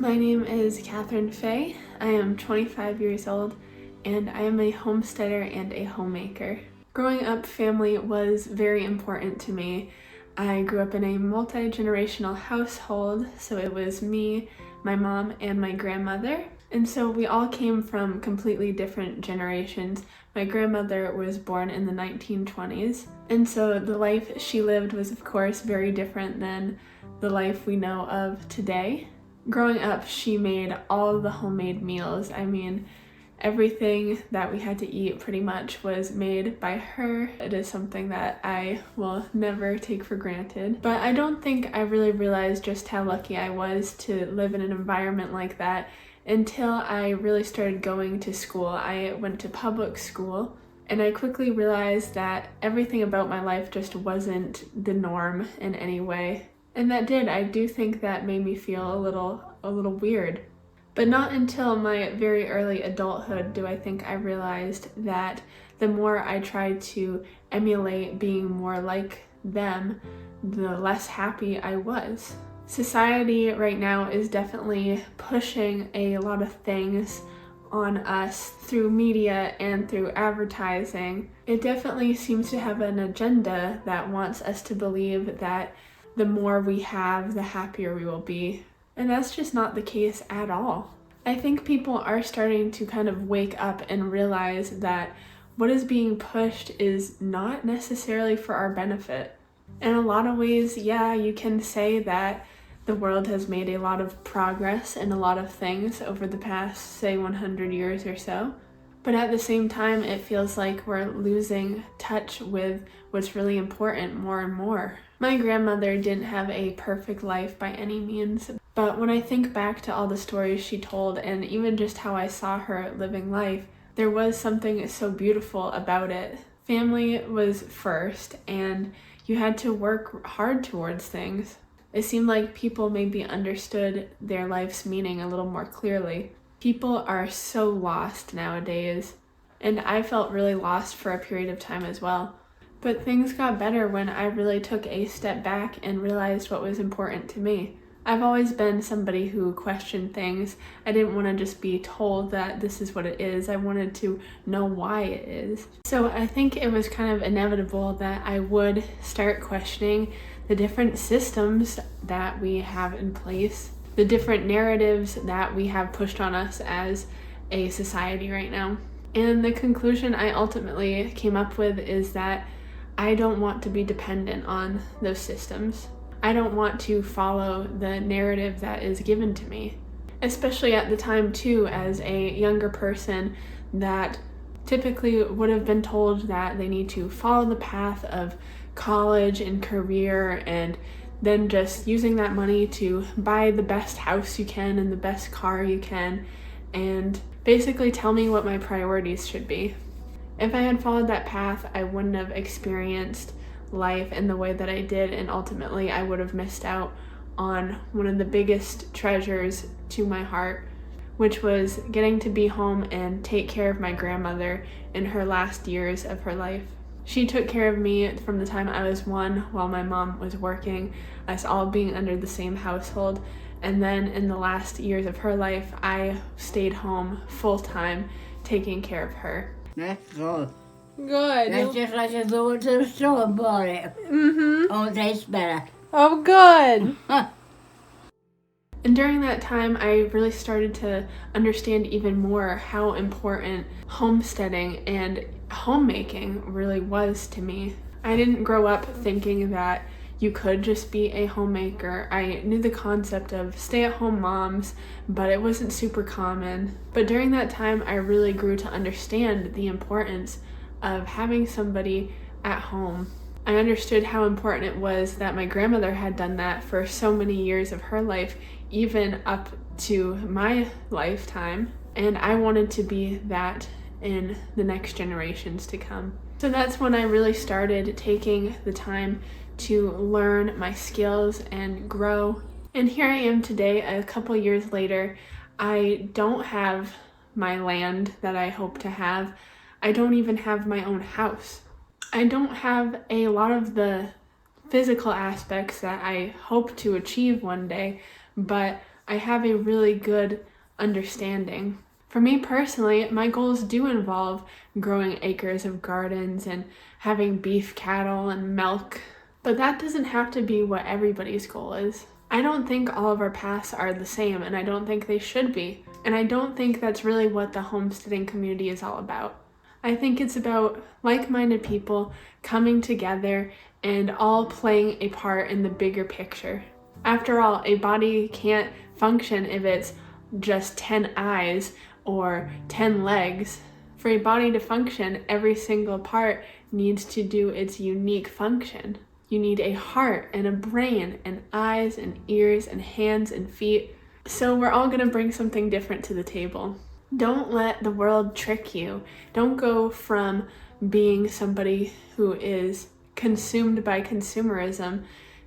My name is Catherine Fay. I am 25 years old and I am a homesteader and a homemaker. Growing up, family was very important to me. I grew up in a multi-generational household, so it was me, my mom, and my grandmother. And so we all came from completely different generations. My grandmother was born in the 1920s, and so the life she lived was of course very different than the life we know of today. Growing up, she made all the homemade meals. I mean, everything that we had to eat pretty much was made by her. It is something that I will never take for granted. But I don't think I really realized just how lucky I was to live in an environment like that until I really started going to school. I went to public school and I quickly realized that everything about my life just wasn't the norm in any way. And I do think that made me feel a little weird. But not until my very early adulthood do I think I realized that the more I tried to emulate being more like them, the less happy I was. Society right now is definitely pushing a lot of things on us through media and through advertising. It definitely seems to have an agenda that wants us to believe that the more we have, the happier we will be. And that's just not the case at all. I think people are starting to kind of wake up and realize that what is being pushed is not necessarily for our benefit. In a lot of ways, yeah, you can say that the world has made a lot of progress in a lot of things over the past, say, 100 years or so. But at the same time, it feels like we're losing touch with what's really important more and more. My grandmother didn't have a perfect life by any means, but when I think back to all the stories she told and even just how I saw her living life, there was something so beautiful about it. Family was first, and you had to work hard towards things. It seemed like people maybe understood their life's meaning a little more clearly. People are so lost nowadays, and I felt really lost for a period of time as well. But things got better when I really took a step back and realized what was important to me. I've always been somebody who questioned things. I didn't want to just be told that this is what it is. I wanted to know why it is. So I think it was kind of inevitable that I would start questioning the different systems that we have in place, the different narratives that we have pushed on us as a society right now. And the conclusion I ultimately came up with is that I don't want to be dependent on those systems. I don't want to follow the narrative that is given to me, especially at the time too, as a younger person that typically would have been told that they need to follow the path of college and career and then just using that money to buy the best house you can and the best car you can and basically tell me what my priorities should be. If I had followed that path, I wouldn't have experienced life in the way that I did, and ultimately I would have missed out on one of the biggest treasures to my heart, which was getting to be home and take care of my grandmother in her last years of her life. She took care of me from the time I was 1 while my mom was working, us all being under the same household, and then in the last years of her life, I stayed home full-time taking care of her. That's good. Good. That's just like if we went to the store and bought it. Oh, it tastes better. Oh, good. And during that time, I really started to understand even more how important homesteading and homemaking really was to me. I didn't grow up thinking that you could just be a homemaker. I knew the concept of stay-at-home moms, but it wasn't super common. But during that time, I really grew to understand the importance of having somebody at home. I understood how important it was that my grandmother had done that for so many years of her life, even up to my lifetime, and I wanted to be that in the next generations to come. So that's when I really started taking the time to learn my skills and grow. And here I am today, a couple years later. I don't have my land that I hope to have. I don't even have my own house. I don't have a lot of the physical aspects that I hope to achieve one day, but I have a really good understanding. For me personally, my goals do involve growing acres of gardens and having beef cattle and milk, but that doesn't have to be what everybody's goal is. I don't think all of our paths are the same, and I don't think they should be. And I don't think that's really what the homesteading community is all about. I think it's about like-minded people coming together and all playing a part in the bigger picture. After all, a body can't function if it's just 10 eyes or 10 legs. For a body to function, every single part needs to do its unique function. You need a heart and a brain and eyes and ears and hands and feet. So we're all gonna bring something different to the table. Don't let the world trick you. Don't go from being somebody who is consumed by consumerism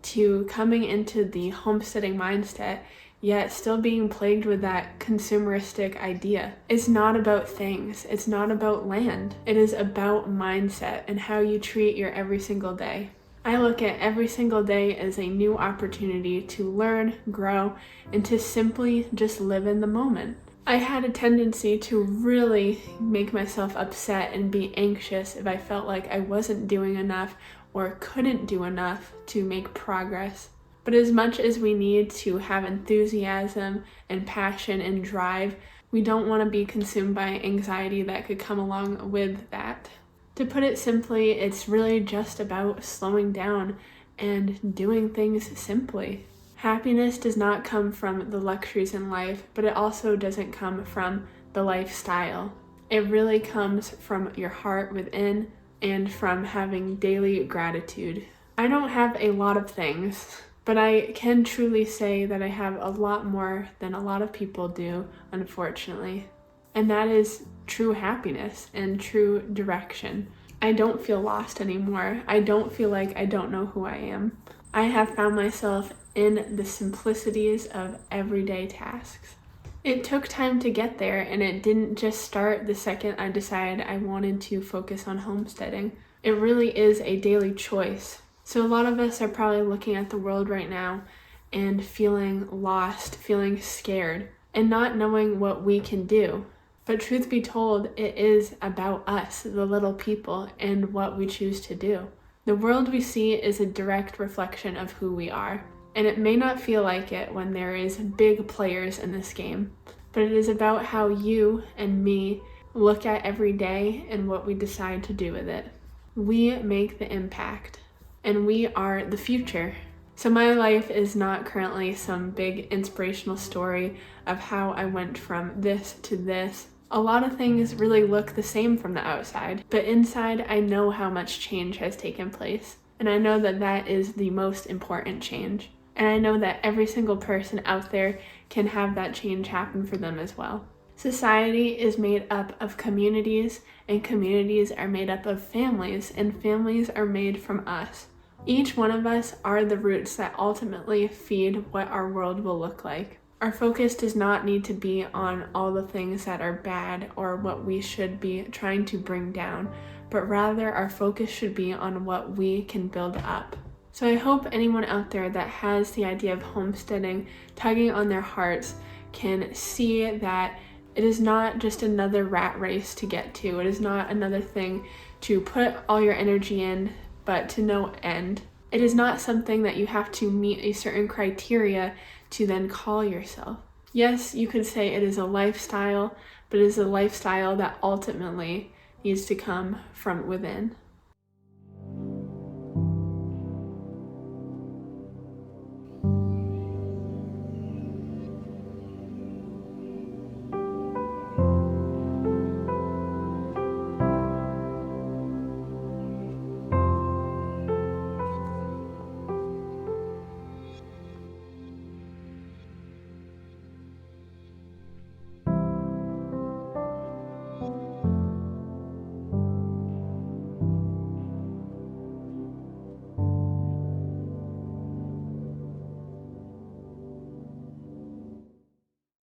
to coming into the homesteading mindset, yet still being plagued with that consumeristic idea. It's not about things. It's not about land. It is about mindset and how you treat your every single day. I look at every single day as a new opportunity to learn, grow, and to simply just live in the moment. I had a tendency to really make myself upset and be anxious if I felt like I wasn't doing enough or couldn't do enough to make progress. But as much as we need to have enthusiasm and passion and drive, we don't want to be consumed by anxiety that could come along with that. To put it simply, it's really just about slowing down and doing things simply. Happiness does not come from the luxuries in life, but it also doesn't come from the lifestyle. It really comes from your heart within and from having daily gratitude. I don't have a lot of things, but I can truly say that I have a lot more than a lot of people do, unfortunately. And that is true happiness and true direction. I don't feel lost anymore. I don't feel like I don't know who I am. I have found myself in the simplicities of everyday tasks. It took time to get there, and it didn't just start the second I decided I wanted to focus on homesteading. It really is a daily choice. So a lot of us are probably looking at the world right now and feeling lost, feeling scared, and not knowing what we can do. But truth be told, it is about us, the little people, and what we choose to do. The world we see is a direct reflection of who we are, and it may not feel like it when there is big players in this game, but it is about how you and me look at every day and what we decide to do with it. We make the impact, and we are the future. So my life is not currently some big inspirational story of how I went from this to this. A lot of things really look the same from the outside, but inside I know how much change has taken place. And I know that that is the most important change. And I know that every single person out there can have that change happen for them as well. Society is made up of communities, and communities are made up of families, and families are made from us. Each one of us are the roots that ultimately feed what our world will look like. Our focus does not need to be on all the things that are bad or what we should be trying to bring down, but rather our focus should be on what we can build up. So I hope anyone out there that has the idea of homesteading tugging on their hearts can see that it is not just another rat race to get to. It is not another thing to put all your energy in, but to no end. It is not something that you have to meet a certain criteria to then call yourself. Yes, you could say it is a lifestyle, but it is a lifestyle that ultimately needs to come from within.